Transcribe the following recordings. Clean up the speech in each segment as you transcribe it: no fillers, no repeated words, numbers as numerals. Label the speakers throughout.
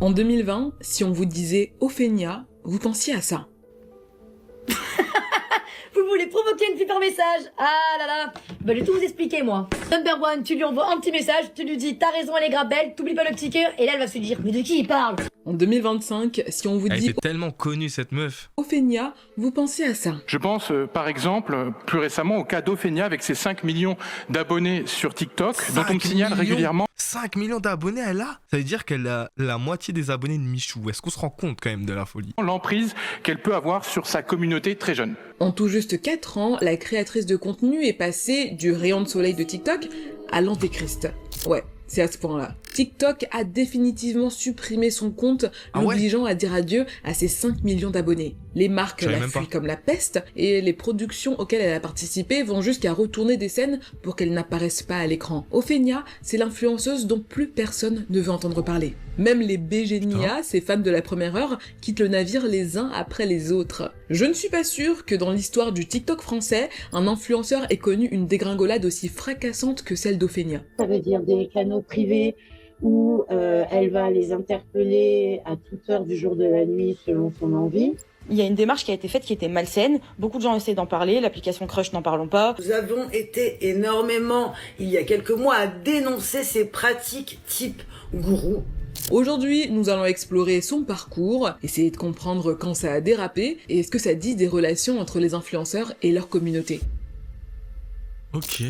Speaker 1: En 2020, si on vous disait Ophénia, vous pensiez à ça.
Speaker 2: Vous voulez provoquer une fille par message? Ah là là, bah je vais tout vous expliquer moi. Number one, tu lui envoies un petit message, tu lui dis t'as raison, elle est grave belle, t'oublies pas le petit cœur, et là elle va se dire mais de qui il parle?
Speaker 1: En 2025, si on vous
Speaker 3: Elle
Speaker 1: dit
Speaker 3: était tellement connue cette meuf.
Speaker 1: Ophénia, vous pensez à ça.
Speaker 4: Je pense par exemple plus récemment au cas d'Ophénia avec ses 5 millions d'abonnés sur TikTok dont on me signale régulièrement
Speaker 3: 5 millions d'abonnés elle a. Ça veut dire qu'elle a la moitié des abonnés de Michou. Est-ce qu'on se rend compte quand même de la folie?
Speaker 4: l'emprise qu'elle peut avoir sur sa communauté très jeune.
Speaker 1: En tout juste 4 ans, la créatrice de contenu est passée du rayon de soleil de TikTok à l'antéchrist. Ouais, c'est à ce point-là. TikTok a définitivement supprimé son compte, l'obligeant à dire adieu à ses 5 millions d'abonnés. Les marques la fuient comme la peste, et les productions auxquelles elle a participé vont jusqu'à retourner des scènes pour qu'elle n'apparaisse pas à l'écran. Ophénia, c'est l'influenceuse dont plus personne ne veut entendre parler. Même les BGNIA, ces fans de la première heure, quittent le navire les uns après les autres. Je ne suis pas sûre que dans l'histoire du TikTok français, un influenceur ait connu une dégringolade aussi fracassante que celle d'Ophénia.
Speaker 5: Ça veut dire des canaux privés où elle va les interpeller à toute heure du jour de la nuit selon son envie.
Speaker 6: Il y a une démarche qui a été faite qui était malsaine. Beaucoup de gens essaient d'en parler. L'application Crush, n'en parlons pas.
Speaker 7: Nous avons été énormément, il y a quelques mois, à dénoncer ces pratiques type gourou.
Speaker 1: Aujourd'hui, nous allons explorer son parcours, essayer de comprendre quand ça a dérapé et ce que ça dit des relations entre les influenceurs et leur communauté.
Speaker 3: Ok.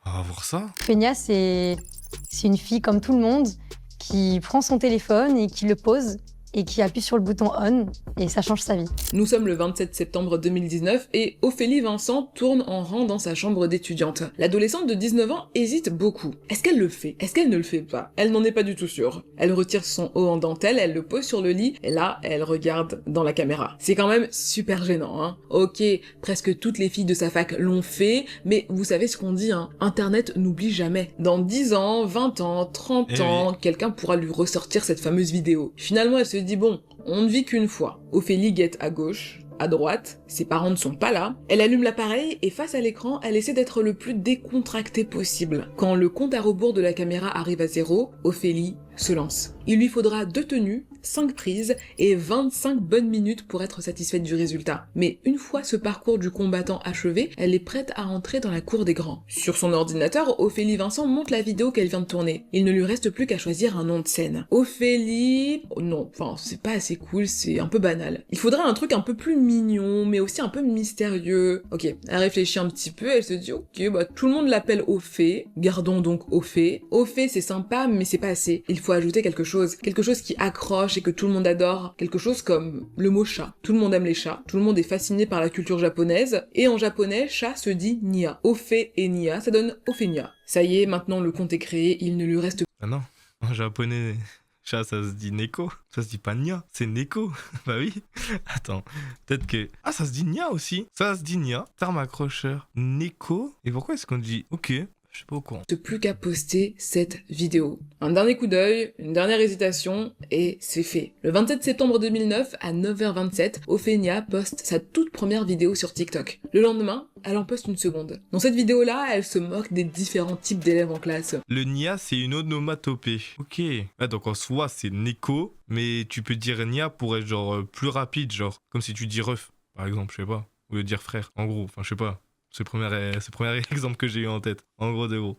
Speaker 3: On va voir ça.
Speaker 8: Ophénia, c'est une fille comme tout le monde qui prend son téléphone et qui le pose et qui appuie sur le bouton on et ça change sa vie.
Speaker 1: Nous sommes le 27 septembre 2019 et Ophélie Vincent tourne en rang dans sa chambre d'étudiante. L'adolescente de 19 ans hésite beaucoup. Est-ce qu'elle le fait? Est-ce qu'elle ne le fait pas? Elle n'en est pas du tout sûre. Elle retire son haut en dentelle, elle le pose sur le lit et là, elle regarde dans la caméra. C'est quand même super gênant, hein. Ok, presque toutes les filles de sa fac l'ont fait, mais vous savez ce qu'on dit, hein. Internet n'oublie jamais. Dans 10 ans, 20 ans, 30 ans, quelqu'un pourra lui ressortir cette fameuse vidéo. Finalement, elle se dit bon, on ne vit qu'une fois. Ophélie guette à gauche, à droite, ses parents ne sont pas là. Elle allume l'appareil et face à l'écran, elle essaie d'être le plus décontractée possible. Quand le compte à rebours de la caméra arrive à 0, Ophélie se lance. Il lui faudra 2 tenues, 5 prises et 25 bonnes minutes pour être satisfaite du résultat. Mais une fois ce parcours du combattant achevé, elle est prête à entrer dans la cour des grands. Sur son ordinateur, Ophélie Vincent monte la vidéo qu'elle vient de tourner. Il ne lui reste plus qu'à choisir un nom de scène. Ophélie... Oh non, enfin, c'est pas assez cool, c'est un peu banal. Il faudrait un truc un peu plus mignon, mais aussi un peu mystérieux. Ok, elle réfléchit un petit peu, elle se dit ok, bah tout le monde l'appelle Ophé, gardons donc Ophé. Ophé c'est sympa, mais c'est pas assez. Il faut ajouter quelque chose qui accroche et que tout le monde adore, quelque chose comme le mot chat. Tout le monde aime les chats, tout le monde est fasciné par la culture japonaise, et en japonais, chat se dit Nia. Ophé et Nia, ça donne Ophénia. Ça y est, maintenant le compte est créé, il ne lui reste...
Speaker 3: Ah non, en japonais, chat ça se dit Neko, ça se dit pas Nia, c'est Neko. Bah oui, attends, peut-être que... Ah ça se dit Nia aussi, ça se dit Nia, terme accrocheur, Neko, et pourquoi est-ce qu'on dit ok? Je suis pas au courant.
Speaker 1: Plus qu'à poster cette vidéo. Un dernier coup d'œil, une dernière hésitation, et c'est fait. Le 27 septembre 2009, à 9h27, Ophénia poste sa toute première vidéo sur TikTok. Le lendemain, elle en poste une seconde. Dans cette vidéo-là, elle se moque des différents types d'élèves en classe.
Speaker 3: Le Nia, c'est une onomatopée. Ok. Ah, donc en soi, c'est Neko, mais tu peux dire Nia pour être genre plus rapide, genre comme si tu dis ref, par exemple, je sais pas. Ou de dire frère, en gros, enfin je sais pas. C'est le premier exemple que j'ai eu en tête, en gros de gros.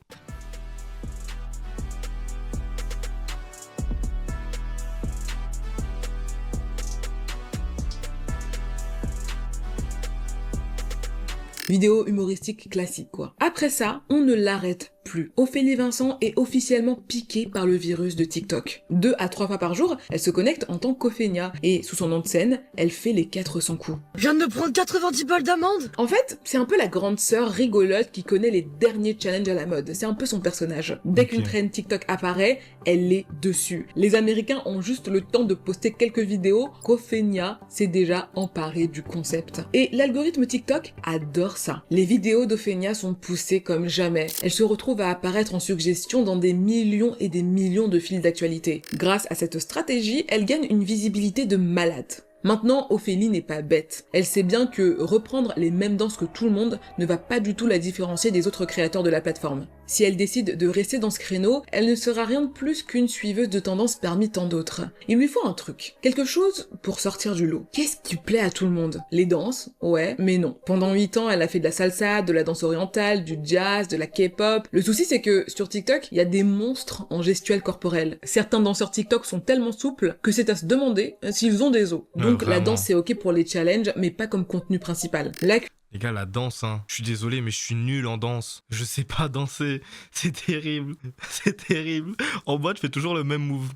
Speaker 1: Vidéo humoristique classique quoi. Après ça, on ne l'arrête plus. Ophélie Vincent est officiellement piquée par le virus de TikTok. 2 à 3 fois par jour, elle se connecte en tant qu'Ophénia, et sous son nom de scène, elle fait les 400 coups.
Speaker 2: Je viens de me prendre 90 balles d'amende.
Speaker 1: En fait, c'est un peu la grande sœur rigolote qui connaît les derniers challenges à la mode. C'est un peu son personnage. Dès qu'une trend TikTok apparaît, elle est dessus. Les Américains ont juste le temps de poster quelques vidéos qu'Ophénia s'est déjà emparée du concept. Et l'algorithme TikTok adore ça. Les vidéos d'Ophénia sont poussées comme jamais. Elle se retrouve à apparaître en suggestion dans des millions et des millions de fils d'actualité. Grâce à cette stratégie, elle gagne une visibilité de malade. Maintenant, Ophélie n'est pas bête. Elle sait bien que reprendre les mêmes danses que tout le monde ne va pas du tout la différencier des autres créateurs de la plateforme. Si elle décide de rester dans ce créneau, elle ne sera rien de plus qu'une suiveuse de tendance parmi tant d'autres. Il lui faut un truc, quelque chose pour sortir du lot. Qu'est-ce qui plaît à tout le monde? Les danses? Ouais, mais non. Pendant 8 ans, elle a fait de la salsa, de la danse orientale, du jazz, de la K-pop. Le souci, c'est que sur TikTok, il y a des monstres en gestuelle corporelle. Certains danseurs TikTok sont tellement souples que c'est à se demander s'ils ont des os. Donc la
Speaker 3: vraiment.
Speaker 1: danse, c'est ok pour les challenges, mais pas comme contenu principal.
Speaker 3: Les gars, la danse, hein. Je suis désolé, mais je suis nul en danse. Je sais pas danser. C'est terrible. C'est terrible. En boîte, je fais toujours le même move.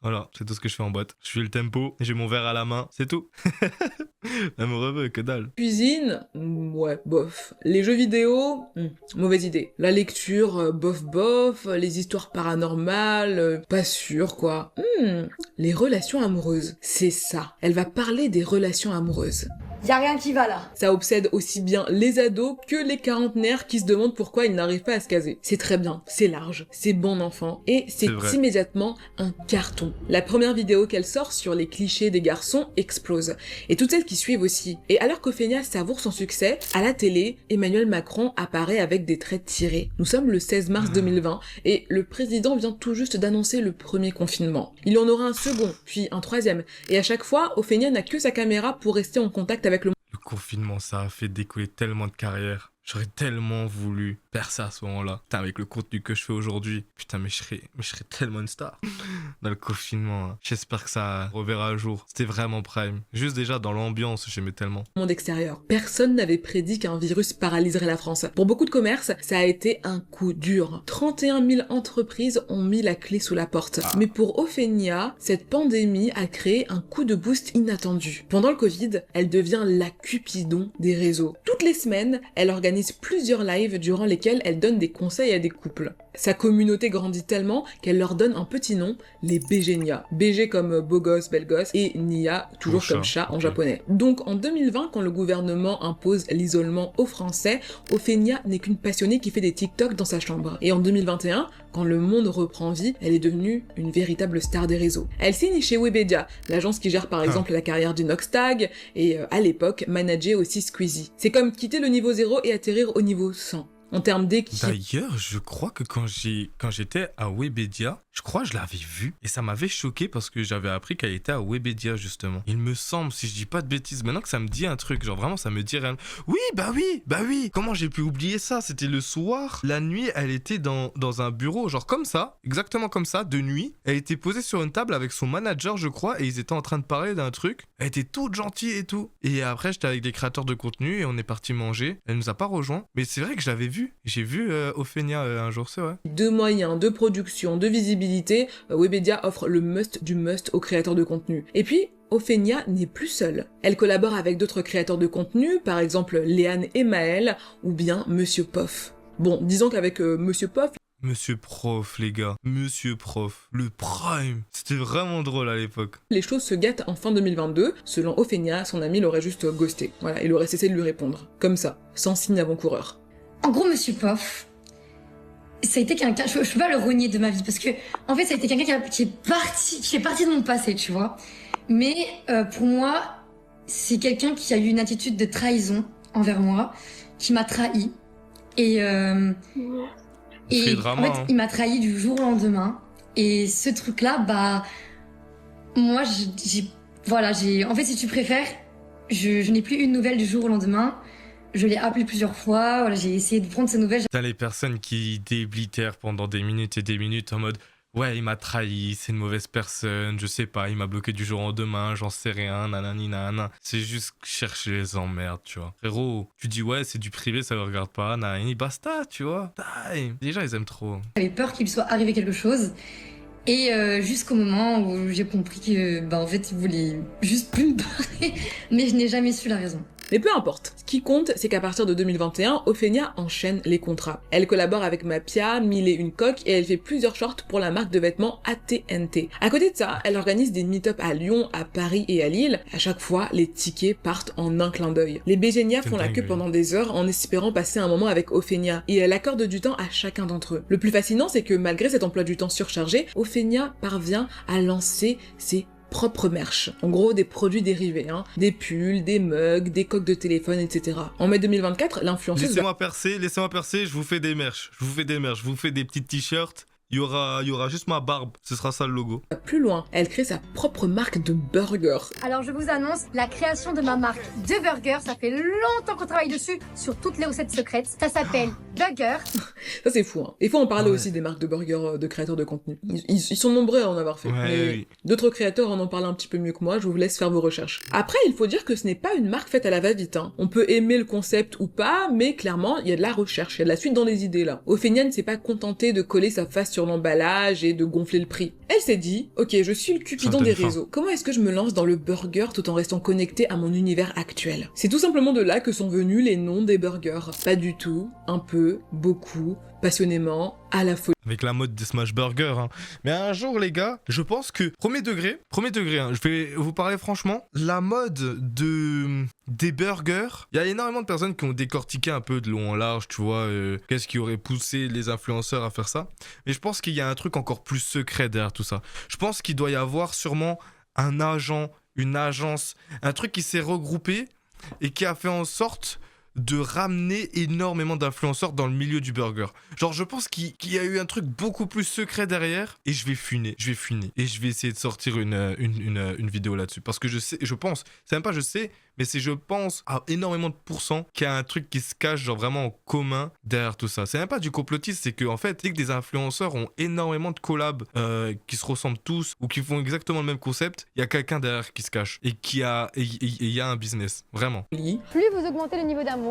Speaker 3: Voilà, c'est tout ce que je fais en boîte. Je suis le tempo, j'ai mon verre à la main, c'est tout. Amoureux, que dalle.
Speaker 1: Cuisine, ouais, bof. Les jeux vidéo, mauvaise idée. La lecture, bof bof. Les histoires paranormales, pas sûr quoi. Les relations amoureuses, c'est ça. Elle va parler des relations amoureuses.
Speaker 2: Y a rien qui va là.
Speaker 1: Ça obsède aussi bien les ados que les quarantenaires qui se demandent pourquoi ils n'arrivent pas à se caser. C'est très bien, c'est large, c'est bon enfant, et c'est
Speaker 3: vrai.
Speaker 1: immédiatement un carton. La première vidéo qu'elle sort sur les clichés des garçons explose, et toutes celles qui suivent aussi. Et alors qu'Ophénia savoure son succès, à la télé, Emmanuel Macron apparaît avec des traits tirés. Nous sommes le 16 mars 2020, et le président vient tout juste d'annoncer le premier confinement. Il y en aura un second, puis un troisième, et à chaque fois, Ophénia n'a que sa caméra pour rester en contact avec le
Speaker 3: Le confinement, ça a fait décoller tellement de carrières. J'aurais tellement voulu percer à ce moment-là. Putain, avec le contenu que je fais aujourd'hui, putain, mais je serais tellement une star. Dans le confinement, hein. J'espère que ça reverra un jour. C'était vraiment prime. Juste déjà dans l'ambiance, j'aimais tellement.
Speaker 1: monde extérieur. Personne n'avait prédit qu'un virus paralyserait la France. Pour beaucoup de commerces, ça a été un coup dur. 31 000 entreprises ont mis la clé sous la porte. Mais pour Ophénia, cette pandémie a créé un coup de boost inattendu. Pendant le Covid, elle devient la Cupidon des réseaux. Toutes les semaines, elle organise plusieurs lives durant lesquels elle donne des conseils à des couples. Sa communauté grandit tellement qu'elle leur donne un petit nom, les Bégénia. BG comme beau gosse, belle gosse, et Nia, toujours
Speaker 3: Chat,
Speaker 1: comme chat en
Speaker 3: ok.
Speaker 1: japonais. Donc en 2020, quand le gouvernement impose l'isolement aux Français, Ophénia n'est qu'une passionnée qui fait des TikTok dans sa chambre. Et en 2021, quand le monde reprend vie, elle est devenue une véritable star des réseaux. Elle signe chez Webedia, l'agence qui gère par exemple la carrière du Noxtag, et à l'époque, manageait aussi Squeezie. C'est comme quitter le niveau 0 et atterrir au niveau 100. En termes d'équipe,
Speaker 3: D'ailleurs, je crois que quand j'étais à Webedia, je crois que je l'avais vue. Et ça m'avait choqué parce que j'avais appris qu'elle était à Webedia, justement. Il me semble, si je dis pas de bêtises, maintenant que ça me dit un truc, genre vraiment, ça me dit rien. Oui, bah oui. Comment j'ai pu oublier ça? C'était le soir. La nuit, elle était dans un bureau, genre comme ça, exactement comme ça, de nuit. Elle était posée sur une table avec son manager, je crois, et ils étaient en train de parler d'un truc. Elle était toute gentille et tout. Et après, j'étais avec des créateurs de contenu et on est parti manger. Elle nous a pas rejoint. Mais c'est vrai que je l'avais vu. J'ai vu Ophénia un jour, c'est vrai.
Speaker 1: de moyens, de production, de visibilité, Webedia offre le must du must aux créateurs de contenu. Et puis, Ophénia n'est plus seule. Elle collabore avec d'autres créateurs de contenu, par exemple Léane et Maël, ou bien Monsieur Poff. Bon, disons qu'avec Monsieur Poff,
Speaker 3: Monsieur Prof, les gars. Monsieur Prof. Le prime. C'était vraiment drôle à l'époque.
Speaker 1: les choses se gâtent en fin 2022. Selon Ophénia, son ami l'aurait juste ghosté. Voilà, il aurait cessé de lui répondre. Comme ça, sans signe avant-coureur.
Speaker 8: En gros, Monsieur Poff, ça a été quelqu'un, je peux pas le renier de ma vie, parce que, en fait, ça a été quelqu'un qui est parti de mon passé, tu vois. Mais, pour moi, c'est quelqu'un qui a eu une attitude de trahison envers moi, qui m'a trahi. Et
Speaker 3: fait drama,
Speaker 8: en fait,
Speaker 3: hein.
Speaker 8: il m'a trahi du jour au lendemain. Et ce truc-là, bah, moi, en fait, si tu préfères, je n'ai plus une nouvelle du jour au lendemain. Je l'ai appelé plusieurs fois, voilà, j'ai essayé de prendre ses nouvelles.
Speaker 3: T'as les personnes qui déblitèrent pendant des minutes et des minutes en mode ouais, il m'a trahi, c'est une mauvaise personne, je sais pas, il m'a bloqué du jour au lendemain, j'en sais rien, nanani nanana. C'est juste chercher les emmerdes, tu vois. Frérot, tu dis ouais, c'est du privé, ça le regarde pas, nanani, basta, tu vois. Déjà, ils aiment trop.
Speaker 8: J'avais peur qu'il soit arrivé quelque chose. Et jusqu'au moment où j'ai compris que, bah, en fait, il voulait juste plus me parler. Mais je n'ai jamais su la raison.
Speaker 1: Mais peu importe. Ce qui compte, c'est qu'à partir de 2021, Ophénia enchaîne les contrats. Elle collabore avec Mapia, Mille et une coque, et elle fait plusieurs shorts pour la marque de vêtements AT&T. À côté de ça, elle organise des meet-up à Lyon, à Paris et à Lille. À chaque fois, les tickets partent en un clin d'œil. Les Bégénia font la queue pendant des heures en espérant passer un moment avec Ophénia, et elle accorde du temps à chacun d'entre eux. Le plus fascinant, c'est que malgré cet emploi du temps surchargé, Ophénia parvient à lancer ses propre merch. En gros, des produits dérivés, hein. Des pulls, des mugs, des coques de téléphone, etc. En mai 2024, l'influenceuse...
Speaker 3: Laissez-moi percer, je vous fais des merch. Je vous fais des petits t-shirts. Il y aura juste ma barbe, ce sera ça le logo.
Speaker 1: Plus loin, elle crée sa propre marque de burger.
Speaker 8: Alors je vous annonce la création de ma marque de burger. Ça fait longtemps qu'on travaille dessus sur toutes les recettes secrètes. Ça s'appelle Burger.
Speaker 1: Ça c'est fou, hein. Il faut en parler aussi des marques de burgers de créateurs de contenu. Ils sont nombreux à en avoir fait. Mais
Speaker 3: Oui.
Speaker 1: d'autres créateurs en parlent un petit peu mieux que moi, je vous laisse faire vos recherches. Après, il faut dire que ce n'est pas une marque faite à la va-vite, hein. On peut aimer le concept ou pas, mais clairement, il y a de la recherche, il y a de la suite dans les idées là. Ophénia ne s'est pas contentée de coller sa face sur l'emballage et de gonfler le prix. Elle s'est dit, ok, je suis le Cupidon des réseaux. Comment est-ce que je me lance dans le burger tout en restant connecté à mon univers actuel? C'est tout simplement de là que sont venus les noms des burgers. Pas du tout, un peu, beaucoup, passionnément, à la folie.
Speaker 3: Avec la mode des smash burgers, hein. Mais un jour, les gars, je pense que, premier degré, hein, je vais vous parler franchement, la mode des burgers, il y a énormément de personnes qui ont décortiqué un peu de long en large, tu vois, qu'est-ce qui aurait poussé les influenceurs à faire ça. Mais je pense qu'il y a un truc encore plus secret derrière tout ça. Je pense qu'il doit y avoir sûrement un agent, une agence, un truc qui s'est regroupé et qui a fait en sorte de ramener énormément d'influenceurs dans le milieu du burger. Genre, je pense qu'il y a eu un truc beaucoup plus secret derrière, et je vais funer, et je vais essayer de sortir une vidéo là-dessus, parce que je pense, c'est même pas je sais, mais c'est je pense à énormément de pourcents qu'il y a un truc qui se cache, genre vraiment en commun derrière tout ça. C'est même pas du complotisme, c'est que en fait, dès que des influenceurs ont énormément de collabs qui se ressemblent tous, ou qui font exactement le même concept, il y a quelqu'un derrière qui se cache, et il y a un business, vraiment.
Speaker 8: Plus vous augmentez le niveau d'amour,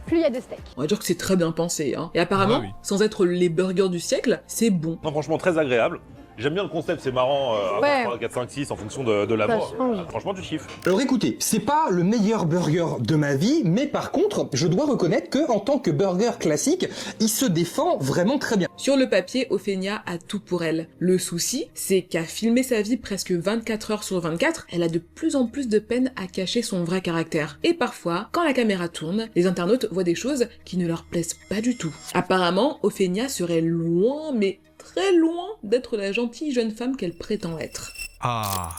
Speaker 8: plus il y a de steak.
Speaker 1: On va dire que c'est très bien pensé, hein. Et apparemment,
Speaker 3: Ah oui.
Speaker 1: sans être les burgers du siècle, c'est bon.
Speaker 9: Non, franchement, très agréable. J'aime bien le concept, c'est marrant,
Speaker 8: Ouais.
Speaker 9: 3, 4, 5, 6 en fonction de la
Speaker 8: Ça
Speaker 9: voix.
Speaker 8: change.
Speaker 9: Franchement, tu kiffes.
Speaker 10: Alors écoutez, c'est pas le meilleur burger de ma vie, mais par contre, je dois reconnaître que en tant que burger classique, il se défend vraiment très bien.
Speaker 1: Sur le papier, Ophénia a tout pour elle. Le souci, c'est qu'à filmer sa vie presque 24 heures sur 24, elle a de plus en plus de peine à cacher son vrai caractère. Et parfois, quand la caméra tourne, les internautes voient des choses qui ne leur plaisent pas du tout. Apparemment, Ophénia serait loin, mais très loin d'être la gentille jeune femme qu'elle prétend être.
Speaker 3: Ah.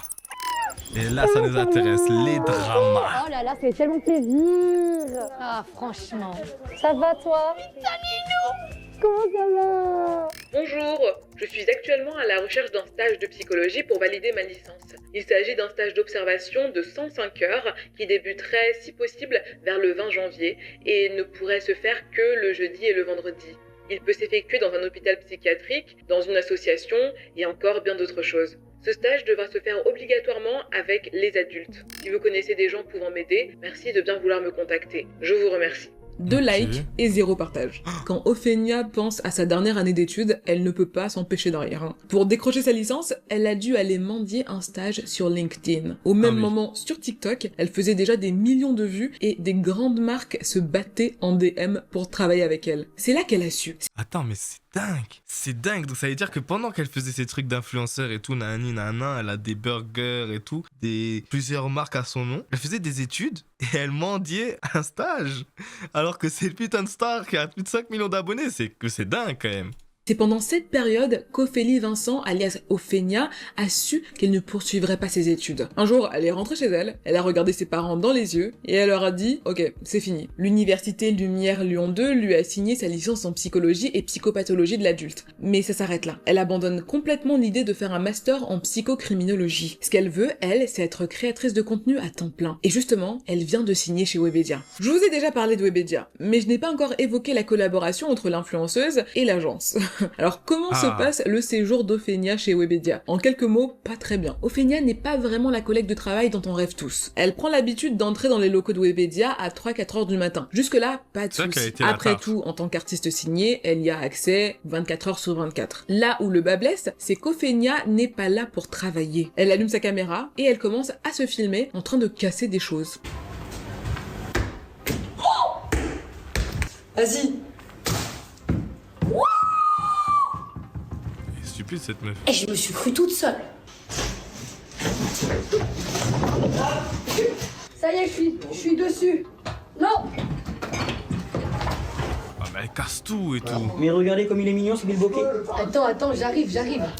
Speaker 3: Et là, ça nous intéresse, les dramas.
Speaker 8: Oh là là, c'est tellement plaisir. Ah, franchement. Ça va, toi? Comment ça va?
Speaker 1: Bonjour, je suis actuellement à la recherche d'un stage de psychologie pour valider ma licence. Il s'agit d'un stage d'observation de 105 heures qui débuterait, si possible, vers le 20 janvier et ne pourrait se faire que le jeudi et le vendredi. Il peut s'effectuer dans un hôpital psychiatrique, dans une association et encore bien d'autres choses. Ce stage devra se faire obligatoirement avec les adultes. Si vous connaissez des gens pouvant m'aider, merci de bien vouloir me contacter. Je vous remercie. 2 likes et 0 partage. Quand Ophénia pense à sa dernière année d'études, elle ne peut pas s'empêcher de rire, hein. Pour décrocher sa licence, elle a dû aller mendier un stage sur LinkedIn. Au même moment, sur TikTok, elle faisait déjà des millions de vues et des grandes marques se battaient en DM pour travailler avec elle. C'est là qu'elle a su.
Speaker 3: Attends, mais c'est dingue, donc ça veut dire que pendant qu'elle faisait ces trucs d'influenceurs et tout, nanani nanan, elle a des burgers et tout, plusieurs marques à son nom, elle faisait des études et elle mendiait un stage, alors que c'est le putain de star qui a plus de 5 millions d'abonnés, c'est dingue quand même.
Speaker 1: C'est pendant cette période qu'Ophélie Vincent, alias Ophénia, a su qu'elle ne poursuivrait pas ses études. Un jour, elle est rentrée chez elle, elle a regardé ses parents dans les yeux, et elle leur a dit « Ok, c'est fini ». L'université Lumière Lyon 2 lui a signé sa licence en psychologie et psychopathologie de l'adulte. Mais ça s'arrête là. Elle abandonne complètement l'idée de faire un master en psychocriminologie. Ce qu'elle veut, elle, c'est être créatrice de contenu à temps plein. Et justement, elle vient de signer chez Webedia. Je vous ai déjà parlé de Webedia, mais je n'ai pas encore évoqué la collaboration entre l'influenceuse et l'agence. Alors comment se passe le séjour d'Ophénia chez Webedia? En quelques mots, pas très bien. Ophénia n'est pas vraiment la collègue de travail dont on rêve tous. Elle prend l'habitude d'entrer dans les locaux de Webedia à 3-4 heures du matin. Jusque-là, pas de soucis. Après tout, en tant qu'artiste signée, elle y a accès 24 heures sur 24. Là où le bas blesse, c'est qu'Ophénia n'est pas là pour travailler. Elle allume sa caméra et elle commence à se filmer en train de casser des choses.
Speaker 7: Vas-y.
Speaker 3: Stupide cette meuf.
Speaker 2: Et je me suis crue toute seule. Ça y est, je suis dessus. Non.
Speaker 3: Ah, mais Elle casse tout et tout.
Speaker 11: Mais regardez comme il est mignon, ce Bilboquet.
Speaker 2: Attends, j'arrive.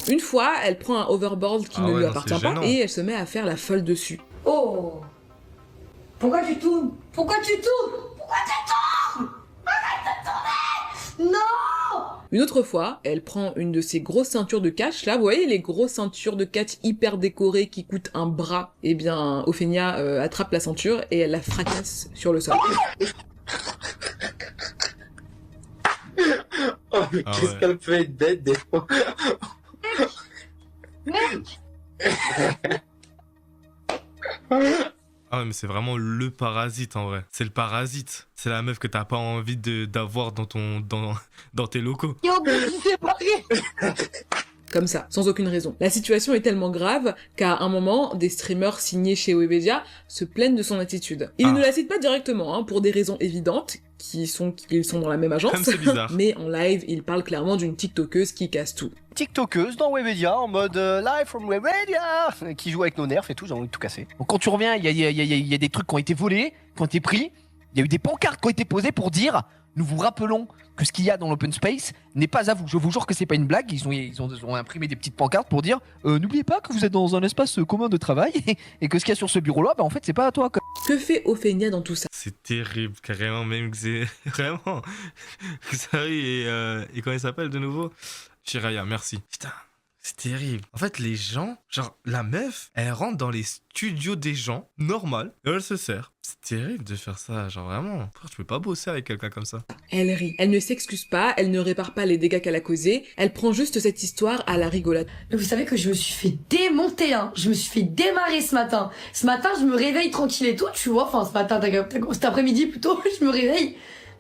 Speaker 1: Une fois, elle prend un overboard qui
Speaker 3: Ah
Speaker 1: ne
Speaker 3: ouais,
Speaker 1: lui
Speaker 3: non,
Speaker 1: appartient
Speaker 3: c'est
Speaker 1: pas
Speaker 3: gênant.
Speaker 1: et elle se met à faire la folle dessus.
Speaker 2: Oh. Pourquoi tu tournes Non.
Speaker 1: Une autre fois, elle prend une de ces grosses ceintures de catch, là, vous voyez les grosses ceintures de catch hyper décorées qui coûtent un bras. Eh bien, Ophénia attrape la ceinture et elle la fracasse sur le sol.
Speaker 11: Oh, mais
Speaker 3: Ah
Speaker 11: qu'est-ce
Speaker 3: ouais.
Speaker 11: qu'elle peut être bête des fois.
Speaker 3: Ah ouais, mais c'est vraiment le parasite en vrai. C'est le parasite. C'est la meuf que t'as pas envie d'avoir dans tes locaux.
Speaker 1: Comme ça, sans aucune raison. La situation est tellement grave qu'à un moment, des streamers signés chez Webedia se plaignent de son attitude. Ils
Speaker 3: Ah.
Speaker 1: ne la citent pas directement, hein, pour des raisons évidentes, qu'ils sont dans la même agence,
Speaker 3: Comme c'est bizarre.
Speaker 1: mais en live, ils parlent clairement d'une TikTokeuse qui casse tout.
Speaker 12: TikTokeuse dans Webedia en mode live from Webedia qui joue avec nos nerfs et tout, j'ai envie de tout casser. Donc quand tu reviens, il y a des trucs qui ont été volés, qui ont été pris, il y a eu des pancartes qui ont été posées pour dire nous vous rappelons que ce qu'il y a dans l'open space n'est pas à vous. Je vous jure que c'est pas une blague, ils ont imprimé des petites pancartes pour dire n'oubliez pas que vous êtes dans un espace commun de travail et que ce qu'il y a sur ce bureau-là, bah en fait c'est pas à toi.
Speaker 1: Que fait Ophénia dans tout ça?
Speaker 3: C'est terrible, carrément, même que c'est vraiment. Xari et comment il s'appelle de nouveau? Shiraya, merci. Putain, c'est terrible. En fait, les gens, genre, la meuf, elle rentre dans les studios des gens, normal, et elle se sert. C'est terrible de faire ça, genre vraiment. Frère, tu peux pas bosser avec quelqu'un comme ça.
Speaker 1: Elle rit. Elle ne s'excuse pas, elle ne répare pas les dégâts qu'elle a causés, elle prend juste cette histoire à la rigolade.
Speaker 2: Mais vous savez que je me suis fait démonter, hein. Je me suis fait démarrer ce matin. Ce matin, je me réveille tranquille et tout, tu vois. Enfin, ce matin, cet après-midi plutôt, je me réveille.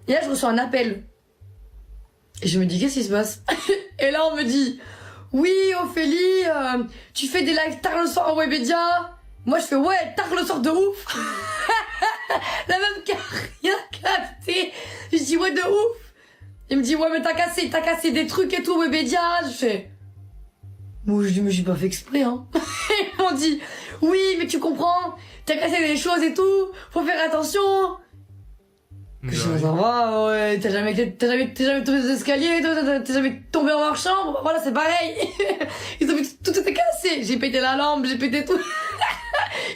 Speaker 2: Et là, je reçois un appel. Et je me dis, qu'est-ce qui se passe? Et là, on me dit, oui, Ophélie, tu fais des lives tard le soir en Webedia. Moi, je fais, ouais, tard le soir de ouf. La même qui a rien capté. Je dis, ouais, de ouf. Il me dit, ouais, mais t'as cassé des trucs et tout, Webedia. Je fais, moi, je dis, mais j'ai pas fait exprès, hein. Ils m'ont dit, oui, mais tu comprends, t'as cassé des choses et tout, faut faire attention. Je dis, ça va, ouais, t'as jamais tombé des escaliers, t'as jamais tombé en marchant, bon, bah, voilà, c'est pareil. Ils ont vu tout était cassé, j'ai pété la lampe, j'ai pété tout.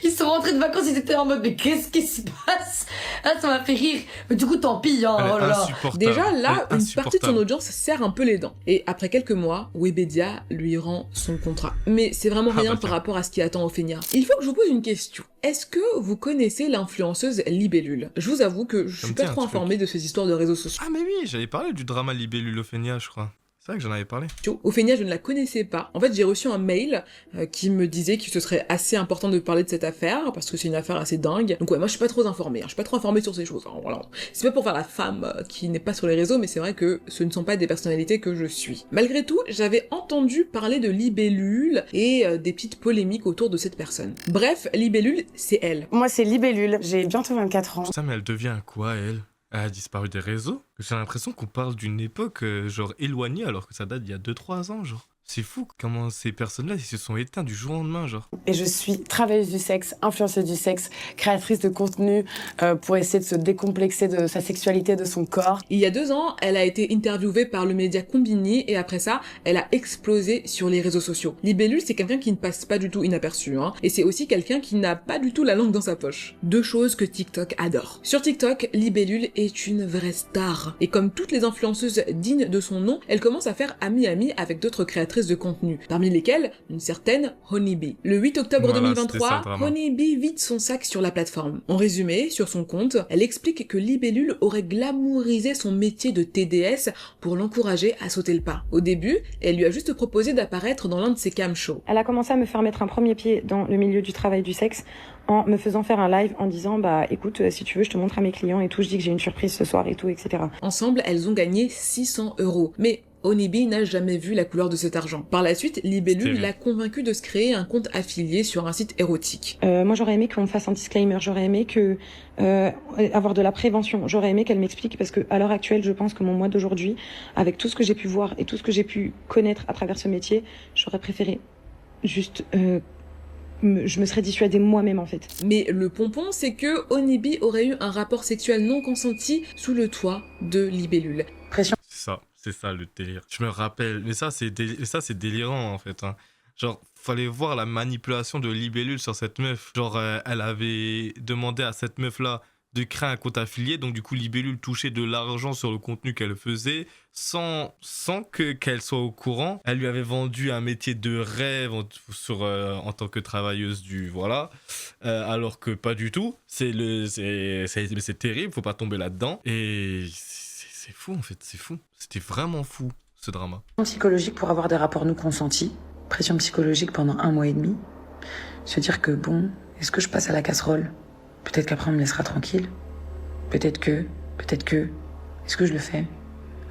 Speaker 2: Ils sont rentrés de vacances, ils étaient en mode, mais qu'est-ce qui se passe? Ah, ça m'a fait rire. Mais du coup, tant pis, hein, oh là là.
Speaker 1: Déjà, là, une partie de son audience serre un peu les dents. Et après quelques mois, Webedia lui rend son contrat. Mais c'est vraiment rien par rapport à ce qui attend Ophénia. Il faut que je vous pose une question. Est-ce que vous connaissez l'influenceuse Libellule? Je vous avoue que je suis pas trop informée de ces histoires de réseaux sociaux.
Speaker 3: Ah mais oui, j'avais parlé du drama Libellule Ophénia, je crois. C'est vrai que j'en avais parlé.
Speaker 1: Ophénia, je ne la connaissais pas. En fait, j'ai reçu un mail qui me disait que ce serait assez important de parler de cette affaire, parce que c'est une affaire assez dingue. Donc ouais, moi je suis pas trop informée, hein. Je suis pas trop informée sur ces choses. Hein, voilà. C'est pas pour faire la femme qui n'est pas sur les réseaux, mais c'est vrai que ce ne sont pas des personnalités que je suis. Malgré tout, j'avais entendu parler de Libellule et des petites polémiques autour de cette personne. Bref, Libellule, c'est elle.
Speaker 13: Moi c'est Libellule, j'ai bientôt 24 ans.
Speaker 3: Putain, mais elle devient quoi, elle? Elle a disparu des réseaux? J'ai l'impression qu'on parle d'une époque, genre, éloignée, alors que ça date d'il y a 2-3 ans, genre. C'est fou comment ces personnes-là, ils se sont éteints du jour au lendemain, genre.
Speaker 13: Et je suis travailleuse du sexe, influenceuse du sexe, créatrice de contenu pour essayer de se décomplexer de sa sexualité, de son corps.
Speaker 1: Il y a 2 ans, elle a été interviewée par le média Combini et après ça, elle a explosé sur les réseaux sociaux. Libellule, c'est quelqu'un qui ne passe pas du tout inaperçu, hein. Et c'est aussi quelqu'un qui n'a pas du tout la langue dans sa poche. 2 choses que TikTok adore. Sur TikTok, Libellule est une vraie star. Et comme toutes les influenceuses dignes de son nom, elle commence à faire ami-ami avec d'autres créatrices de contenu, parmi lesquelles une certaine Honeybee. Le 8 octobre
Speaker 3: Voilà,
Speaker 1: 2023, Honeybee vide son sac sur la plateforme. En résumé, sur son compte, elle explique que Libellule aurait glamourisé son métier de TDS pour l'encourager à sauter le pas. Au début, elle lui a juste proposé d'apparaître dans l'un de ses cam shows.
Speaker 13: Elle a commencé à me faire mettre un premier pied dans le milieu du travail du sexe en me faisant faire un live en disant bah écoute si tu veux je te montre à mes clients et tout, je dis que j'ai une surprise ce soir et tout, etc.
Speaker 1: Ensemble, elles ont gagné 600 €. Mais Honeybee n'a jamais vu la couleur de cet argent. Par la suite, Libellule l'a convaincu de se créer un compte affilié sur un site érotique.
Speaker 13: Moi j'aurais aimé qu'on fasse un disclaimer, j'aurais aimé que avoir de la prévention, j'aurais aimé qu'elle m'explique parce que à l'heure actuelle je pense que mon moi d'aujourd'hui, avec tout ce que j'ai pu voir et tout ce que j'ai pu connaître à travers ce métier, j'aurais préféré juste je me serais dissuadée moi-même en fait.
Speaker 1: Mais le pompon, c'est que Honeybee aurait eu un rapport sexuel non consenti sous le toit de Libellule.
Speaker 3: C'est ça le délire. Je me rappelle, mais ça c'est délirant en fait. Hein. Genre, fallait voir la manipulation de Libellule sur cette meuf. Genre, elle avait demandé à cette meuf-là de créer un compte affilié, donc du coup Libellule touchait de l'argent sur le contenu qu'elle faisait sans qu'elle soit au courant. Elle lui avait vendu un métier de rêve en tant que travailleuse du voilà, alors que pas du tout. C'est terrible, faut pas tomber là-dedans. Et c'est fou en fait, c'est fou. C'était vraiment fou ce drama.
Speaker 13: Psychologique pour avoir des rapports non consentis, pression psychologique pendant 1 mois et demi, se dire que bon, est-ce que je passe à la casserole? Peut-être qu'après on me laissera tranquille. Peut-être que, est-ce que je le fais?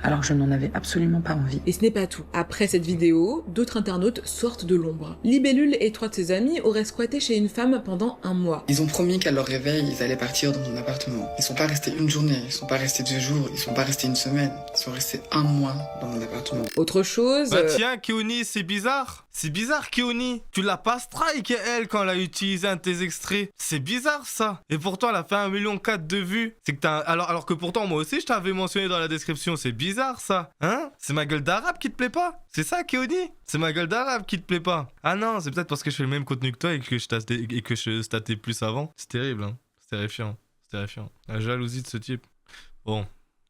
Speaker 13: Alors que je n'en avais absolument pas envie.
Speaker 1: Et ce n'est pas tout. Après cette vidéo, d'autres internautes sortent de l'ombre. Libellule et 3 de ses amis auraient squatté chez une femme pendant 1 mois.
Speaker 14: Ils ont promis qu'à leur réveil, ils allaient partir dans mon appartement. Ils sont pas restés 1 journée, ils sont pas restés 2 jours, ils sont pas restés 1 semaine. Ils sont restés 1 mois dans mon appartement.
Speaker 1: Autre chose...
Speaker 3: Bah tiens, Keoni, c'est bizarre. C'est bizarre, Keoni. Tu l'as pas strike, elle, quand elle a utilisé un de tes extraits. C'est bizarre, ça. Et pourtant, elle a fait 1,4 million de vues. C'est que t'as... Alors que pourtant, moi aussi, je t'avais mentionné dans la description. C'est bizarre, ça. Hein? C'est ma gueule d'arabe qui te plaît pas? C'est ça, Keoni? C'est ma gueule d'arabe qui te plaît pas? Ah non, c'est peut-être parce que je fais le même contenu que toi et que je statais plus avant. C'est terrible, hein. C'est terrifiant. C'est terrifiant. La jalousie de ce type. Bon,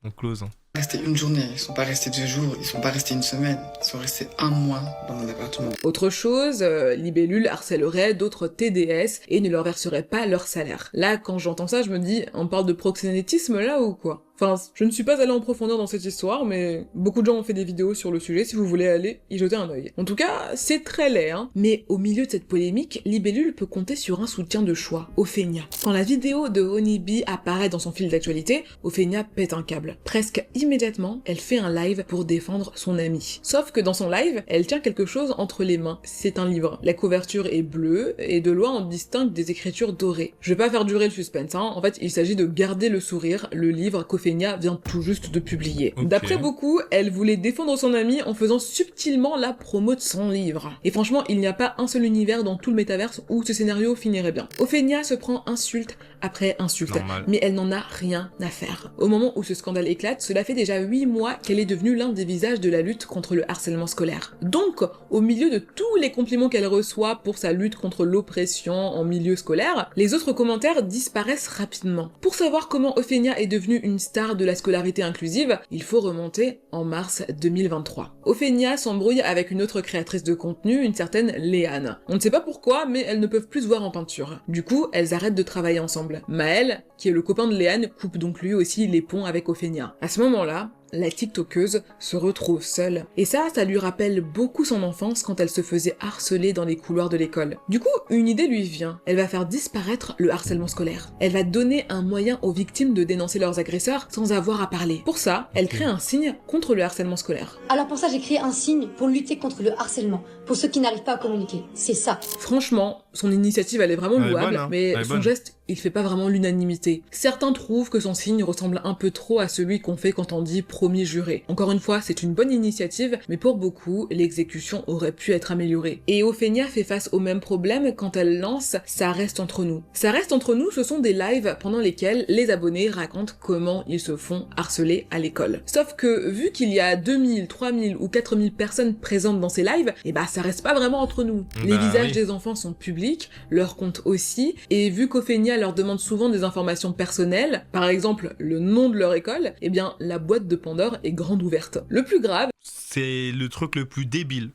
Speaker 3: on close, hein.
Speaker 14: Restés 1 journée, ils sont pas restés 2 jours, ils sont pas restés 1 semaine, ils sont restés 1 mois dans mon appartement.
Speaker 1: Autre chose, Libellule harcèlerait d'autres TDS et ne leur verserait pas leur salaire. Là, quand j'entends ça, je me dis, on parle de proxénétisme là ou quoi? Enfin, je ne suis pas allé en profondeur dans cette histoire, mais beaucoup de gens ont fait des vidéos sur le sujet, si vous voulez aller y jeter un œil. En tout cas, c'est très laid, hein. Mais au milieu de cette polémique, Libellule peut compter sur un soutien de choix, Ophénia. Quand la vidéo de Honeybee apparaît dans son fil d'actualité, Ophénia pète un câble. Presque immédiatement, elle fait un live pour défendre son amie. Sauf que dans son live, elle tient quelque chose entre les mains. C'est un livre. La couverture est bleue, et de loin on distingue des écritures dorées. Je vais pas faire durer le suspense, hein. En fait, il s'agit de garder le sourire, le livre qu'Ophénia vient tout juste de publier.
Speaker 3: Okay.
Speaker 1: D'après beaucoup, elle voulait défendre son amie en faisant subtilement la promo de son livre. Et franchement, il n'y a pas un seul univers dans tout le métaverse où ce scénario finirait bien. Ophénia se prend insulte après insulte, mais elle n'en a rien à faire. Au moment où ce scandale éclate, cela fait déjà 8 mois qu'elle est devenue l'un des visages de la lutte contre le harcèlement scolaire. Donc, au milieu de tous les compliments qu'elle reçoit pour sa lutte contre l'oppression en milieu scolaire, les autres commentaires disparaissent rapidement. Pour savoir comment Ophénia est devenue une star de la scolarité inclusive, il faut remonter en mars 2023. Ophénia s'embrouille avec une autre créatrice de contenu, une certaine Léane. On ne sait pas pourquoi, mais elles ne peuvent plus se voir en peinture. Du coup, elles arrêtent de travailler ensemble. Maël, qui est le copain de Léane, coupe donc lui aussi les ponts avec Ophénia. À ce moment-là, la tiktokeuse se retrouve seule. Et ça lui rappelle beaucoup son enfance quand elle se faisait harceler dans les couloirs de l'école. Du coup, une idée lui vient. Elle va faire disparaître le harcèlement scolaire. Elle va donner un moyen aux victimes de dénoncer leurs agresseurs sans avoir à parler. Pour ça, elle crée un signe contre le harcèlement scolaire.
Speaker 8: Alors pour ça, j'ai créé un signe pour lutter contre le harcèlement, pour ceux qui n'arrivent pas à communiquer. C'est ça.
Speaker 1: Franchement, son initiative elle est vraiment louable,
Speaker 3: bonne, hein.
Speaker 1: mais son geste il fait pas vraiment l'unanimité. Certains trouvent que son signe ressemble un peu trop à celui qu'on fait quand on dit promis juré. Encore une fois, c'est une bonne initiative, mais pour beaucoup, l'exécution aurait pu être améliorée. Et Ophénia fait face au même problème quand elle lance Ça reste entre nous. Ça reste entre nous, ce sont des lives pendant lesquels les abonnés racontent comment ils se font harceler à l'école. Sauf que, vu qu'il y a 2000, 3000 ou 4000 personnes présentes dans ces lives, et bah ça reste pas vraiment entre nous. Les visages des enfants sont publics, leurs comptes aussi, et vu qu'Ophénia leur demande souvent des informations personnelles, par exemple le nom de leur école, eh bien la boîte de Pandore est grande ouverte. Le plus grave,
Speaker 3: c'est le truc le plus débile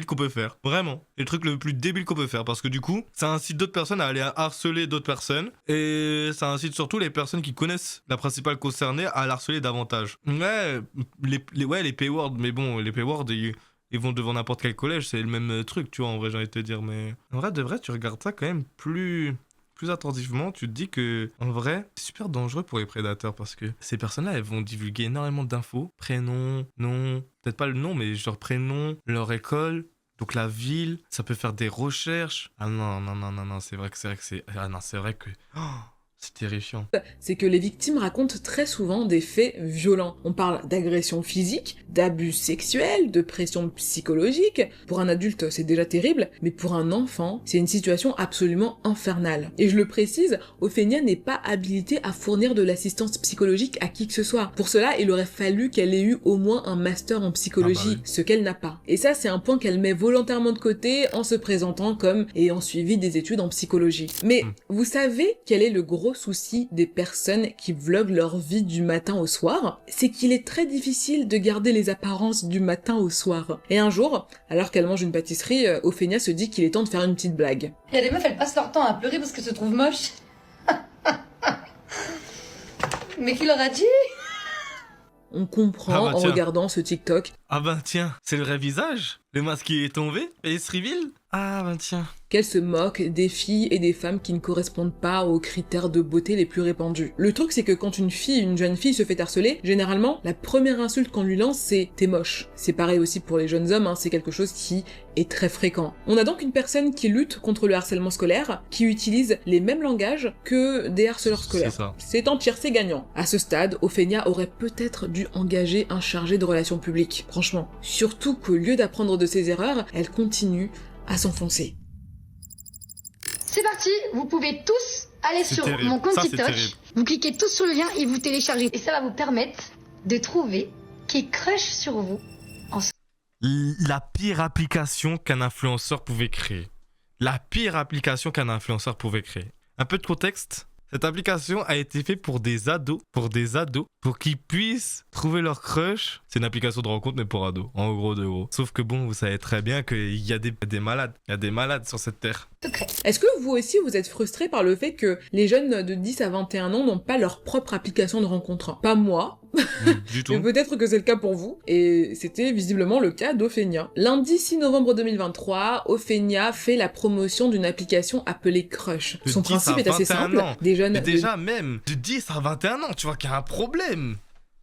Speaker 3: qu'on peut faire. Vraiment. Le truc le plus débile qu'on peut faire. Parce que du coup, ça incite d'autres personnes à aller harceler d'autres personnes. Et ça incite surtout les personnes qui connaissent la principale concernée à l'harceler davantage. Ouais, les paywords, mais bon, les paywords, ils vont devant n'importe quel collège, c'est le même truc, tu vois, en vrai, j'ai envie de te dire. Mais en vrai, de vrai, tu regardes ça quand même plus attentivement, tu te dis que, en vrai, c'est super dangereux pour les prédateurs parce que ces personnes-là, elles vont divulguer énormément d'infos. Prénom, nom, peut-être pas le nom, mais genre prénom, leur école, donc la ville, ça peut faire des recherches. Ah non, c'est vrai que c'est... Ah non, c'est vrai que... Oh, C'est terrifiant.
Speaker 1: C'est que les victimes racontent très souvent des faits violents. On parle d'agression physique, d'abus sexuels, de pression psychologique. Pour un adulte, c'est déjà terrible, mais pour un enfant, c'est une situation absolument infernale. Et je le précise, Ophénia n'est pas habilitée à fournir de l'assistance psychologique à qui que ce soit. Pour cela, il aurait fallu qu'elle ait eu au moins un master en psychologie, ce qu'elle n'a pas. Et ça, c'est un point qu'elle met volontairement de côté en se présentant comme ayant suivi des études en psychologie. Mais vous savez quel est le gros souci des personnes qui vloguent leur vie du matin au soir? C'est qu'il est très difficile de garder les apparences du matin au soir. Et un jour, alors qu'elle mange une pâtisserie, Ophénia se dit qu'il est temps de faire une petite blague.
Speaker 2: Il y a des meufs, elles passent leur temps à pleurer parce qu'elles se trouvent moches. Mais qui leur a dit?
Speaker 1: On comprend en regardant ce TikTok.
Speaker 3: Ah ben tiens, c'est le vrai visage? Le masque qui est tombé? Et les reveal? Ah ben tiens.
Speaker 1: Qu'elle se moque des filles et des femmes qui ne correspondent pas aux critères de beauté les plus répandus. Le truc, c'est que quand une jeune fille se fait harceler, généralement, la première insulte qu'on lui lance, c'est « t'es moche ». C'est pareil aussi pour les jeunes hommes, c'est quelque chose qui est très fréquent. On a donc une personne qui lutte contre le harcèlement scolaire, qui utilise les mêmes langages que des harceleurs scolaires.
Speaker 3: C'est ça.
Speaker 1: C'est en tir, c'est gagnant. À ce stade, Ophénia aurait peut-être dû engager un chargé de relations publiques, franchement. Surtout qu'au lieu d'apprendre de ses erreurs, elle continue à s'enfoncer.
Speaker 8: C'est parti, vous pouvez tous aller sur
Speaker 3: terrible.
Speaker 8: mon compte
Speaker 3: Ça, c'est
Speaker 8: TikTok,
Speaker 3: terrible.
Speaker 8: vous cliquez tous sur le lien et vous téléchargez. Et ça va vous permettre de trouver qui crush sur vous.
Speaker 3: La pire application qu'un influenceur pouvait créer. La pire application qu'un influenceur pouvait créer. Un peu de contexte. Cette application a été faite pour des ados, pour qu'ils puissent trouver leur crush. C'est une application de rencontre, mais pour ados, en gros de gros. Sauf que bon, vous savez très bien qu'il y a des malades. Il y a des malades sur cette terre.
Speaker 1: Est-ce que vous aussi vous êtes frustré par le fait que les jeunes de 10 à 21 ans n'ont pas leur propre application de rencontre? Pas moi.
Speaker 3: Du tout.
Speaker 1: Mais peut-être que c'est le cas pour vous, et c'était visiblement le cas d'Ophénia. Lundi 6 novembre 2023, Ophénia fait la promotion d'une application appelée Crush. Son principe est assez simple. Des jeunes
Speaker 3: mais déjà même, de 10 à 21 ans, tu vois qu'il y a un problème.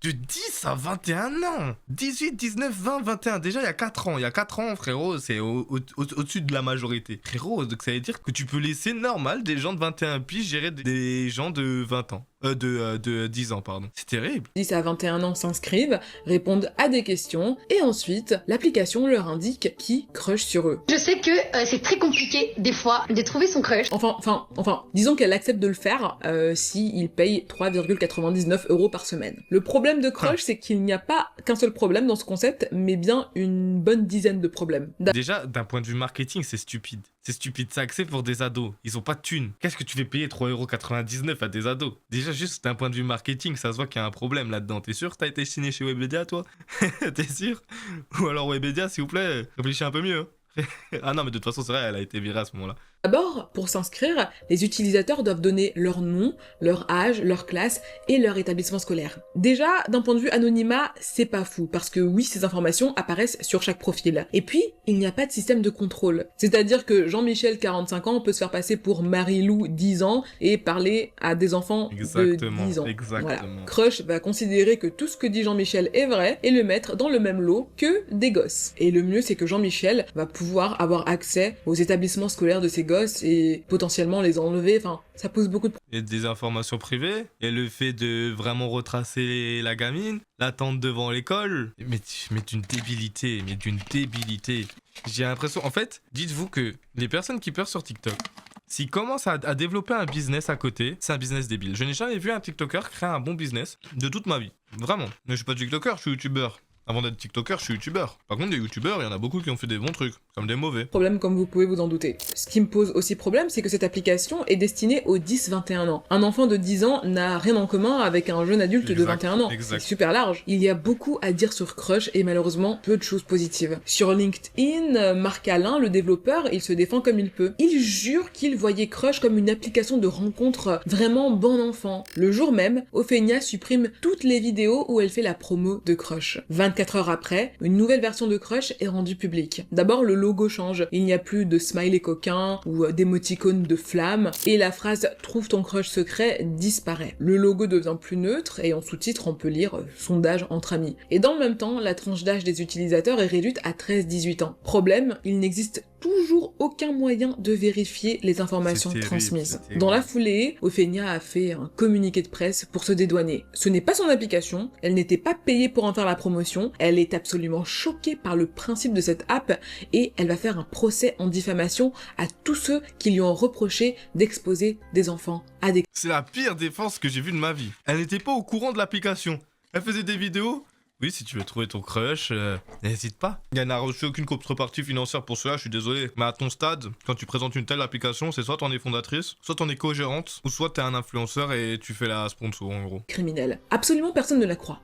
Speaker 3: De 10 à 21 ans. 18, 19, 20, 21. Déjà, il y a 4 ans. Il y a 4 ans, frérot, c'est au-dessus de la majorité. Frérot, donc ça veut dire que tu peux laisser normal des gens de 21 piges gérer des gens de 20 ans. De 10 ans, pardon. C'est terrible.
Speaker 1: 10 à 21 ans s'inscrivent, répondent à des questions, et ensuite, l'application leur indique qui crush sur eux.
Speaker 8: Je sais que c'est très compliqué, des fois, de trouver son crush.
Speaker 1: Enfin, disons qu'elle accepte de le faire s'il paye 3,99 € par semaine. Le problème de Crush, c'est qu'il n'y a pas qu'un seul problème dans ce concept, mais bien une bonne dizaine de problèmes.
Speaker 3: Déjà, d'un point de vue marketing, c'est stupide. C'est stupide, c'est axé pour des ados. Ils ont pas de thunes. Qu'est-ce que tu fais payer 3,99 € à des ados? Déjà, juste d'un point de vue marketing, ça se voit qu'il y a un problème là-dedans. T'es sûr que t'as été signé chez Webedia, toi? T'es sûr? Ou alors Webedia, s'il vous plaît, réfléchis un peu mieux. Ah non, mais de toute façon, c'est vrai, elle a été virée à ce moment-là.
Speaker 1: D'abord, pour s'inscrire, les utilisateurs doivent donner leur nom, leur âge, leur classe et leur établissement scolaire. Déjà, d'un point de vue anonymat, c'est pas fou, parce que oui, ces informations apparaissent sur chaque profil. Et puis, il n'y a pas de système de contrôle. C'est-à-dire que Jean-Michel, 45 ans, peut se faire passer pour Marie-Lou, 10 ans, et parler à des enfants de 10 ans.
Speaker 3: Exactement.
Speaker 1: Voilà. Crush va considérer que tout ce que dit Jean-Michel est vrai, et le mettre dans le même lot que des gosses. Et le mieux, c'est que Jean-Michel va pouvoir avoir accès aux établissements scolaires de ses gosses et potentiellement les enlever, enfin, ça pose beaucoup de
Speaker 3: problèmes. Et des informations privées, et le fait de vraiment retracer la gamine, l'attendre devant l'école, mais d'une débilité, J'ai l'impression, en fait, dites-vous que les personnes qui pleurent sur TikTok, s'ils commencent à développer un business à côté, c'est un business débile. Je n'ai jamais vu un TikToker créer un bon business de toute ma vie. Vraiment. Mais je suis pas TikToker, je suis youtubeur. Avant d'être TikToker, je suis youtubeur. Par contre, des youtubeurs, il y en a beaucoup qui ont fait des bons trucs, comme des mauvais.
Speaker 1: Problème comme vous pouvez vous en douter. Ce qui me pose aussi problème, c'est que cette application est destinée aux 10-21 ans. Un enfant de 10 ans n'a rien en commun avec un jeune adulte de 21 ans. C'est super large. Il y a beaucoup à dire sur Crush et malheureusement peu de choses positives. Sur LinkedIn, Marc Alain, le développeur, il se défend comme il peut. Il jure qu'il voyait Crush comme une application de rencontre vraiment bon enfant. Le jour même, Ophénia supprime toutes les vidéos où elle fait la promo de Crush. 24 heures après, une nouvelle version de Crush est rendue publique. D'abord, le logo change. Il n'y a plus de smiley coquin ou d'émoticônes de flammes et la phrase « Trouve ton crush secret » disparaît. Le logo devient plus neutre et en sous-titre, on peut lire « Sondage entre amis ». Et dans le même temps, la tranche d'âge des utilisateurs est réduite à 13-18 ans. Problème, il n'existe toujours aucun moyen de vérifier les informations
Speaker 3: C'est terrible,
Speaker 1: transmises.
Speaker 3: c'est terrible.
Speaker 1: Dans la foulée, Ophénia a fait un communiqué de presse pour se dédouaner. Ce n'est pas son application, elle n'était pas payée pour en faire la promotion, elle est absolument choquée par le principe de cette app et elle va faire un procès en diffamation à tous ceux qui lui ont reproché d'exposer des enfants à des...
Speaker 3: C'est la pire défense que j'ai vue de ma vie. Elle n'était pas au courant de l'application. Elle faisait des vidéos. Oui, si tu veux trouver ton crush, n'hésite pas. Elle n'a reçu aucune contrepartie financière pour cela, je suis désolé. Mais à ton stade, quand tu présentes une telle application, c'est soit t'en es fondatrice, soit t'en es co-gérante, ou soit t'es un influenceur et tu fais la sponsor en gros.
Speaker 1: criminelle. Absolument personne ne la croit.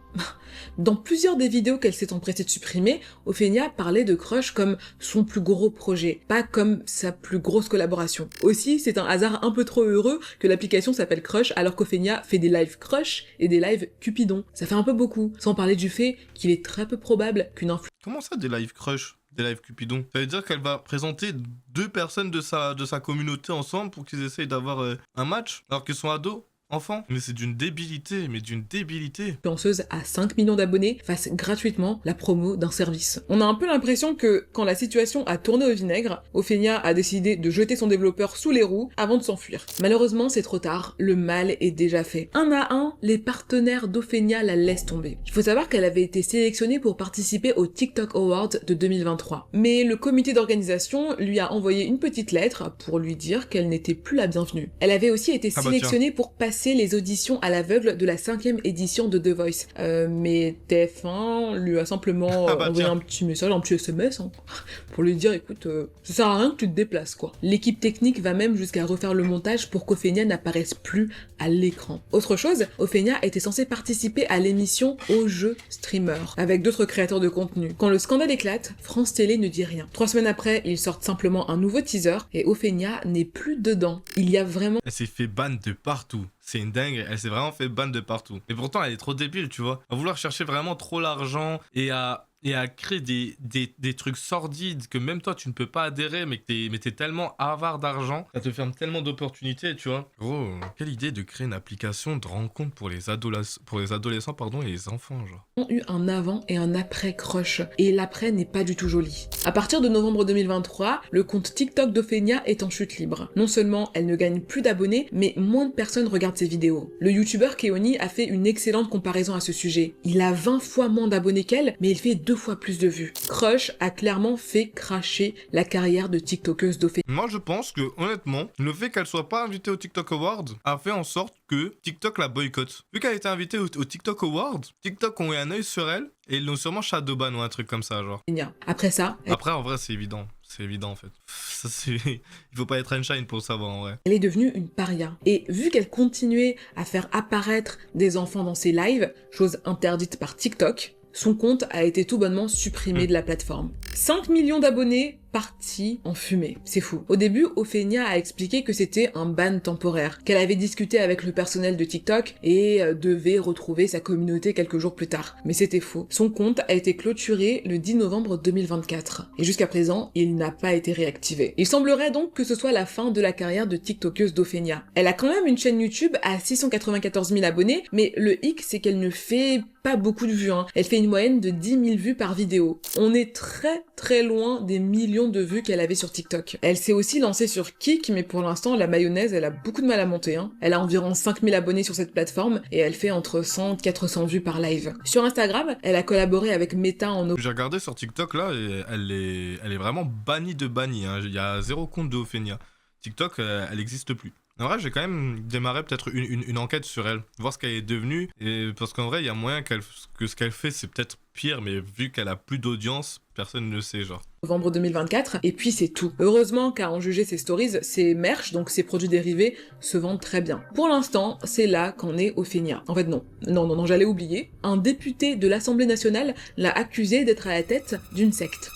Speaker 1: Dans plusieurs des vidéos qu'elle s'est empressée de supprimer, Ophénia parlait de Crush comme son plus gros projet, pas comme sa plus grosse collaboration. Aussi, c'est un hasard un peu trop heureux que l'application s'appelle Crush alors qu'Ophénia fait des lives Crush et des lives Cupidon. Ça fait un peu beaucoup, sans parler du fait qu'il est très peu probable qu'une influenceuse...
Speaker 3: Comment ça, des live crush? Des live Cupidon? Ça veut dire qu'elle va présenter deux personnes de sa communauté ensemble pour qu'ils essayent d'avoir un match alors qu'ils sont ados? Enfant, mais c'est d'une débilité,
Speaker 1: à 5 millions d'abonnés fasse gratuitement la promo d'un service. On a un peu l'impression que, quand la situation a tourné au vinaigre, Ophénia a décidé de jeter son développeur sous les roues avant de s'enfuir. Malheureusement, c'est trop tard, le mal est déjà fait. Un à un, les partenaires d'Ophénia la laissent tomber. Il faut savoir qu'elle avait été sélectionnée pour participer au TikTok Awards de 2023. Mais le comité d'organisation lui a envoyé une petite lettre pour lui dire qu'elle n'était plus la bienvenue. Elle avait aussi été sélectionnée pour passer les auditions à l'aveugle de la 5e édition de The Voice. Mais TF1 lui a simplement envoyé un petit message, un petit SMS, hein, pour lui dire écoute, ça sert à rien que tu te déplaces quoi. L'équipe technique va même jusqu'à refaire le montage pour qu'Ophénia n'apparaisse plus à l'écran. Autre chose, Ophénia était censée participer à l'émission Au jeu streamer, avec d'autres créateurs de contenu. Quand le scandale éclate, France Télé ne dit rien. 3 semaines après, ils sortent simplement un nouveau teaser, et Ophénia n'est plus dedans. Il y a vraiment...
Speaker 3: Elle s'est fait ban de partout. C'est une dingue, elle s'est vraiment fait ban de partout. Et pourtant, elle est trop débile, tu vois. À vouloir chercher vraiment trop l'argent et à créer des trucs sordides que même toi, tu ne peux pas adhérer, mais que t'es tellement avare d'argent, ça te ferme tellement d'opportunités, tu vois. Gros, quelle idée de créer une application de rencontre pour les adolescents et les enfants, genre.
Speaker 1: Ont eu un avant et un après Crush, et l'après n'est pas du tout joli. À partir de novembre 2023, le compte TikTok d'Ophénia est en chute libre. Non seulement elle ne gagne plus d'abonnés, mais moins de personnes regardent ses vidéos. Le youtubeur Keoni a fait une excellente comparaison à ce sujet. Il a 20 fois moins d'abonnés qu'elle, mais il fait 2 fois plus de vues. Crush a clairement fait cracher la carrière de TikTokeuse d'Ophénia.
Speaker 3: Moi, je pense que, honnêtement, le fait qu'elle soit pas invitée au TikTok Awards a fait en sorte que TikTok la boycotte. Vu qu'elle a été invitée au TikTok Awards, TikTok ont eu un œil sur elle et ils l'ont sûrement shadowban ou un truc comme ça, genre.
Speaker 1: Après ça...
Speaker 3: Après, en vrai, c'est évident. C'est évident, en fait. Il faut pas être Einstein pour le savoir, en vrai.
Speaker 1: Elle est devenue une paria. Et vu qu'elle continuait à faire apparaître des enfants dans ses lives, chose interdite par TikTok, son compte a été tout bonnement supprimé de la plateforme. 5 millions d'abonnés partis en fumée. C'est fou. Au début, Ophénia a expliqué que c'était un ban temporaire, qu'elle avait discuté avec le personnel de TikTok et devait retrouver sa communauté quelques jours plus tard. Mais c'était faux. Son compte a été clôturé le 10 novembre 2024. Et jusqu'à présent, il n'a pas été réactivé. Il semblerait donc que ce soit la fin de la carrière de TikTokeuse d'Ophénia. Elle a quand même une chaîne YouTube à 694 000 abonnés, mais le hic, c'est qu'elle ne fait pas beaucoup de vues, hein. Elle fait une moyenne de 10 000 vues par vidéo. On est très loin des millions de vues qu'elle avait sur TikTok. Elle s'est aussi lancée sur Kik, mais pour l'instant, la mayonnaise, elle a beaucoup de mal à monter, hein. Elle a environ 5000 abonnés sur cette plateforme, et elle fait entre 100 et 400 vues par live. Sur Instagram, elle a collaboré avec Meta en...
Speaker 3: J'ai regardé sur TikTok, là, et elle est vraiment bannie de bannie, hein. Il y a 0 compte de Ophénia. TikTok, elle n'existe plus. En vrai, j'ai quand même démarré peut-être une enquête sur elle, voir ce qu'elle est devenue, et parce qu'en vrai, il y a moyen que ce qu'elle fait, c'est peut-être pire, mais vu qu'elle a plus d'audience, personne ne sait, genre.
Speaker 1: Novembre 2024, et puis c'est tout. Heureusement qu'à en juger ses stories, ses merch, donc ses produits dérivés, se vendent très bien. Pour l'instant, c'est là qu'en est Ophénia. En fait, non, j'allais oublier. Un député de l'Assemblée nationale l'a accusé d'être à la tête d'une secte.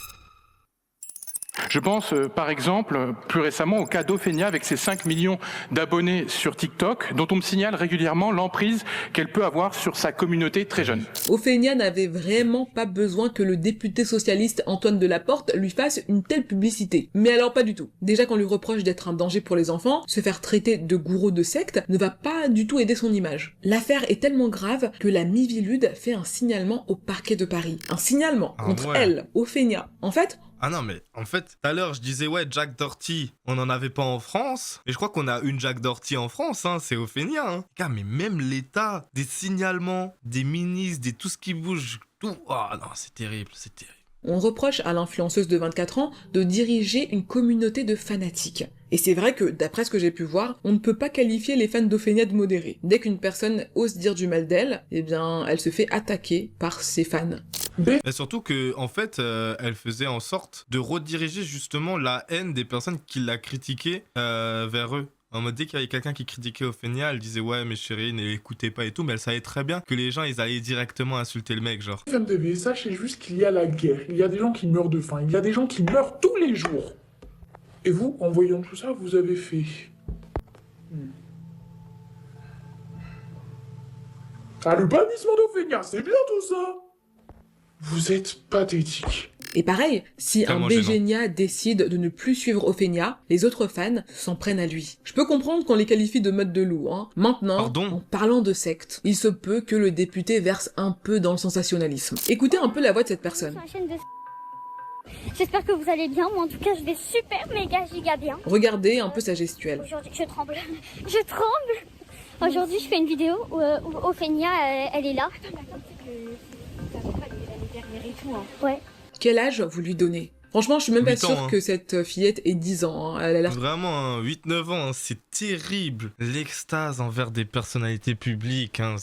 Speaker 4: Je pense par exemple plus récemment au cas d'Ophénia avec ses 5 millions d'abonnés sur TikTok dont on me signale régulièrement l'emprise qu'elle peut avoir sur sa communauté très jeune.
Speaker 1: Ophénia n'avait vraiment pas besoin que le député socialiste Antoine Delaporte lui fasse une telle publicité. Mais alors pas du tout. Déjà qu'on lui reproche d'être un danger pour les enfants, se faire traiter de gourou de secte ne va pas du tout aider son image. L'affaire est tellement grave que la Miviludes fait un signalement au parquet de Paris. Un signalement contre elle, Ophénia. En fait,
Speaker 3: Ah non, mais en fait, tout à l'heure, je disais, ouais, Jack Doherty, on n'en avait pas en France. Et je crois qu'on a une Jack Doherty en France, hein, c'est Ophénia. Hein. Gars, mais même l'État, des signalements, des ministres, tout ce qui bouge, tout. Ah non, c'est terrible, c'est terrible.
Speaker 1: On reproche à l'influenceuse de 24 ans de diriger une communauté de fanatiques. Et c'est vrai que, d'après ce que j'ai pu voir, on ne peut pas qualifier les fans d'Ophénia de modérés. Dès qu'une personne ose dire du mal d'elle, eh bien, elle se fait attaquer par ses fans.
Speaker 3: Et surtout que, en fait, elle faisait en sorte de rediriger justement la haine des personnes qui la critiquaient vers eux. En mode, dès qu'il y avait quelqu'un qui critiquait Ophénia, elle disait ouais mais chérie, n'écoutez pas et tout, mais elle savait très bien que les gens ils allaient directement insulter le mec, genre.
Speaker 15: FMTV, sachez juste qu'il y a la guerre, il y a des gens qui meurent de faim, il y a des gens qui meurent tous les jours. Et vous, en voyant tout ça, vous avez fait... Ah, le bannissement d'Ophénia, c'est bien tout ça. Vous êtes pathétique.
Speaker 1: Et pareil, si un Bégénia décide de ne plus suivre Ophénia, les autres fans s'en prennent à lui. Je peux comprendre qu'on les qualifie de meute de loup, hein. Maintenant, en parlant de secte, il se peut que le député verse un peu dans le sensationnalisme. Écoutez un peu la voix de cette personne.
Speaker 16: J'espère que vous allez bien, moi en tout cas je vais super méga giga bien.
Speaker 1: Regardez un peu sa gestuelle.
Speaker 16: Aujourd'hui je tremble, je tremble. Aujourd'hui je fais une vidéo où Ophénia elle est là. Ouais.
Speaker 1: Quel âge vous lui donnez? Franchement, je suis même pas sûre que cette fillette ait 10 ans. Hein. Elle a l'air...
Speaker 3: Vraiment, hein, 8-9 ans, hein, c'est terrible. L'extase envers des personnalités publiques. Hein.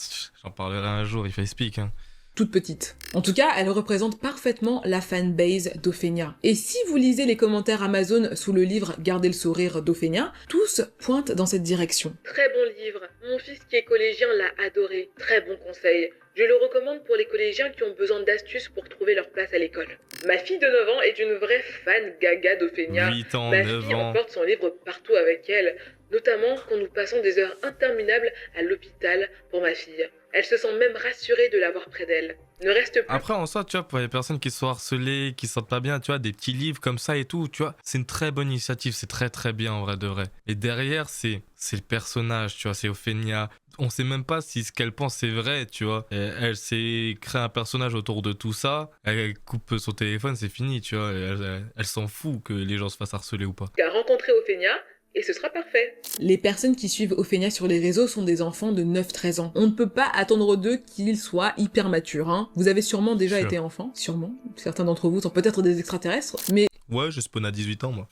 Speaker 3: J'en parlerai un jour, il fait speak. Hein.
Speaker 1: Toute petite. En tout cas, elle représente parfaitement la fanbase d'Ophénia. Et si vous lisez les commentaires Amazon sous le livre Gardez le sourire d'Ophénia, tous pointent dans cette direction.
Speaker 17: Très bon livre. Mon fils qui est collégien l'a adoré. Très bon conseil. Je le recommande pour les collégiens qui ont besoin d'astuces pour trouver leur place à l'école. Ma fille de 9 ans est une vraie fan gaga d'Ophénia.
Speaker 3: 8 ans,
Speaker 17: Ma
Speaker 3: 9
Speaker 17: fille
Speaker 3: ans.
Speaker 17: emporte son livre partout avec elle, notamment quand nous passons des heures interminables à l'hôpital pour ma fille. Elle se sent même rassurée de l'avoir près d'elle. Ne reste plus...
Speaker 3: Après, en soi, tu vois, pour les personnes qui sont harcelées, qui se sentent pas bien, tu vois, des petits livres comme ça et tout, tu vois, c'est une très bonne initiative, c'est très très bien en vrai de vrai. Et derrière, c'est le personnage, tu vois, c'est Ophénia. On sait même pas si ce qu'elle pense c'est vrai, tu vois. Et elle s'est créé un personnage autour de tout ça, elle coupe son téléphone, c'est fini, tu vois. Elle s'en fout que les gens se fassent harceler ou pas.
Speaker 17: Qu'à rencontrer Ophénia, et ce sera parfait.
Speaker 1: Les personnes qui suivent Ophénia sur les réseaux sont des enfants de 9-13 ans. On ne peut pas attendre d'eux qu'ils soient hyper matures, hein. Vous avez sûrement déjà été enfant, sûrement. Certains d'entre vous sont peut-être des extraterrestres, mais...
Speaker 3: Ouais, je spawn à 18 ans, moi.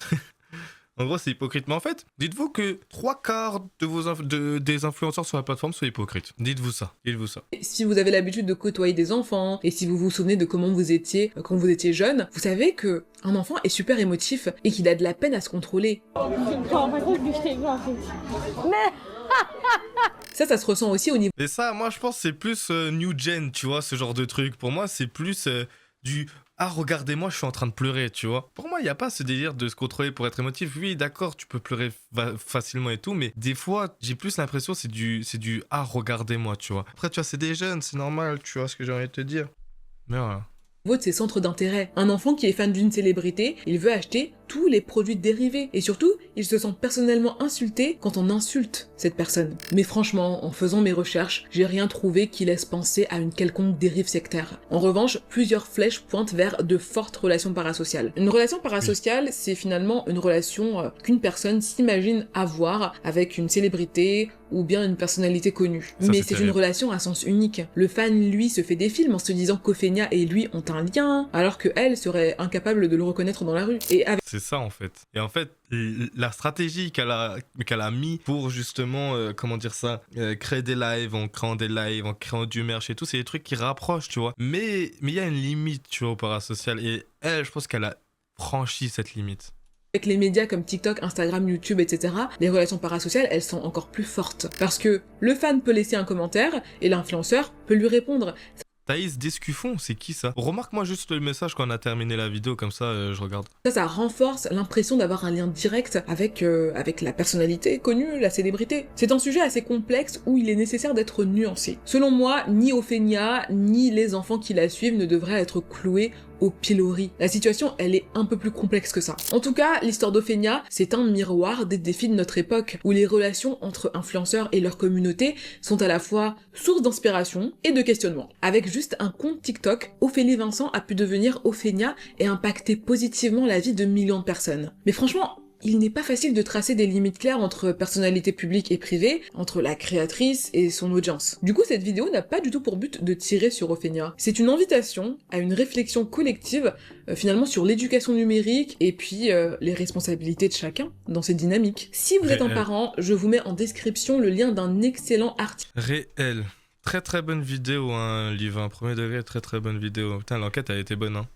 Speaker 3: En gros, c'est hypocrite. Mais en fait, dites-vous que 3/4 des influenceurs sur la plateforme sont hypocrites. Dites-vous ça. Dites-vous ça.
Speaker 1: Si vous avez l'habitude de côtoyer des enfants, et si vous vous souvenez de comment vous étiez quand vous étiez jeune, vous savez que un enfant est super émotif et qu'il a de la peine à se contrôler. Ça se ressent aussi au niveau...
Speaker 3: Et ça, moi, je pense que c'est plus new gen, tu vois, ce genre de truc. Pour moi, c'est plus du... Ah, regardez-moi, je suis en train de pleurer, tu vois. Pour moi, il n'y a pas ce délire de se contrôler pour être émotif. Oui, d'accord, tu peux pleurer facilement et tout, mais des fois, j'ai plus l'impression c'est du ah, regardez-moi, tu vois. Après, tu vois, c'est des jeunes, c'est normal, tu vois ce que j'ai envie de te dire. Mais voilà.
Speaker 1: De ses centres d'intérêt. Un enfant qui est fan d'une célébrité, il veut acheter tous les produits dérivés. Et surtout, il se sent personnellement insulté quand on insulte cette personne. Mais franchement, en faisant mes recherches, j'ai rien trouvé qui laisse penser à une quelconque dérive sectaire. En revanche, plusieurs flèches pointent vers de fortes relations parasociales. Une relation parasociale, c'est finalement une relation qu'une personne s'imagine avoir avec une célébrité ou bien une personnalité connue. Mais c'est une relation à sens unique. Le fan, lui, se fait des films en se disant qu'Ophénia et lui ont un lien, alors que elle serait incapable de le reconnaître dans la rue. Et avec...
Speaker 3: C'est ça en fait. Et en fait, la stratégie qu'elle a mis pour justement, comment dire ça, créer des lives, en créant des lives, en créant du merch et tout, c'est des trucs qui rapprochent, tu vois. Mais il y a une limite, tu vois, au parasocial. Et elle, je pense qu'elle a franchi cette limite.
Speaker 1: Avec les médias comme TikTok, Instagram, YouTube, etc., les relations parasociales, elles sont encore plus fortes. Parce que le fan peut laisser un commentaire et l'influenceur peut lui répondre.
Speaker 3: Thaïs Descuffon, c'est qui ça? Remarque-moi juste le message quand on a terminé la vidéo, comme ça je regarde.
Speaker 1: Ça renforce l'impression d'avoir un lien direct avec la personnalité connue, la célébrité. C'est un sujet assez complexe où il est nécessaire d'être nuancé. Selon moi, ni Ophénia, ni les enfants qui la suivent ne devraient être cloués au pilori. La situation, elle est un peu plus complexe que ça. En tout cas, l'histoire d'Ophénia, c'est un miroir des défis de notre époque, où les relations entre influenceurs et leur communauté sont à la fois source d'inspiration et de questionnement. Avec juste un compte TikTok, Ophélie Vincent a pu devenir Ophénia et impacter positivement la vie de millions de personnes. Mais franchement, il n'est pas facile de tracer des limites claires entre personnalité publique et privée, entre la créatrice et son audience. Du coup, cette vidéo n'a pas du tout pour but de tirer sur Ophénia. C'est une invitation à une réflexion collective, finalement sur l'éducation numérique et puis les responsabilités de chacun dans ces dynamiques. Si vous êtes un parent, je vous mets en description le lien d'un excellent article.
Speaker 3: Réel. Très très bonne vidéo, hein, Liv, hein. Premier degré, très très bonne vidéo. Putain, l'enquête a été bonne, hein.